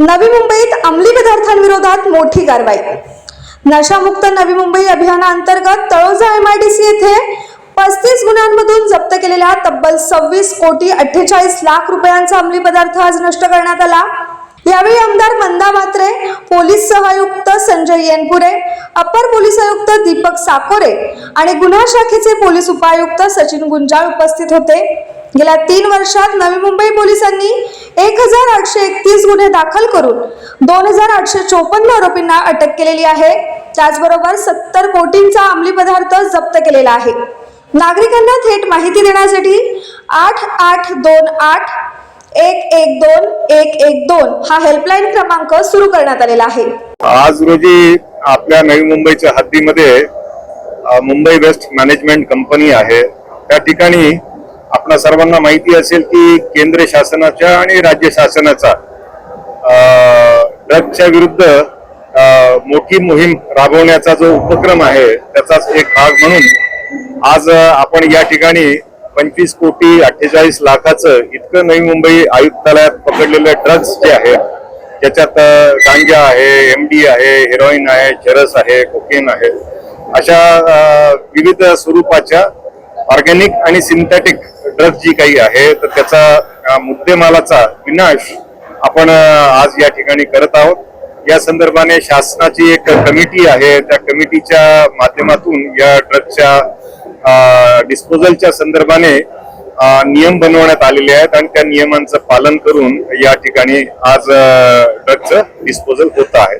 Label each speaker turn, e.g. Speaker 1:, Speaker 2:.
Speaker 1: नवी मुंबईत अंमली पदार्थांविरोधात मोठी कारवाई। नशामुक्त नवी मुंबई अभियानाअंतर्गत तळोजा MIDC येथे 35 गुन्ह्यांमधून जप्त केलेल्या तब्बल 26 कोटी 48 लाख रुपयांचा अंमली पदार्थ आज नष्ट करण्यात आला। यावेळी आमदार मंदा म्हात्रे, पोलीस सहआयुक्त संजय येनपुरे, अपर पोलीस आयुक्त दीपक साकोरे आणि गुन्हा शाखेचे पोलीस उपायुक्त सचिन गुंजाळ उपस्थित होते। गेल्या 3 वर्षात नवी मुंबई पोलिसांनी 1831 गुन्हे दाखल करून 2854 आरोपींना अटक केलेली आहे। त्याचबरोबर 70 कोटींचा अंमली पदार्थ जप्त केलेला आहे। नागरिकांना थेट माहिती देण्यासाठी 8828 112 हा हेल्पलाईन क्रमांक सुरू करण्यात आलेला आहे।
Speaker 2: आज रोजी आपल्या नवी मुंबईच्या हद्दीमध्ये मुंबई वेस्ट मॅनेजमेंट कंपनी आहे। त्या ठिकाणी आपल्या सर्वांना माहिती असेल की केंद्र शासनाच्या आणि राज्य शासनाचा ड्रग्सच्या विरुद्ध मोठी मोहीम राबवण्याचा जो उपक्रम आहे त्याचाच एक भाग म्हणून आज आपण या ठिकाणी 25 कोटी 48 लाखाचं इतकं नवी मुंबई आयुक्तालयात पकडलेले ड्रग्स जे आहे त्याच्यात गांजा आहे, MD आहे, हेरोईन आहे, चरस आहे, कोकेन आहे, अशा विविध स्वरूपाच्या ऑर्गॅनिक आणि सिंथेटिक ड्रग्स जी काही आहे तर त्याचा मुद्देमालाचा विनाश आपण आज या ठिकाणी करत आहोत। या संदर्भाने शासनाची एक कमिटी आहे, त्या कमिटीच्या माध्यमातून या ड्रग्सच्या डिस्पोजलच्या संदर्भाने नियम बनवण्यात आलेले आहेत आणि त्या नियमांचं पालन करून या ठिकाणी आज ड्रग्सचं डिस्पोजल होत आहे।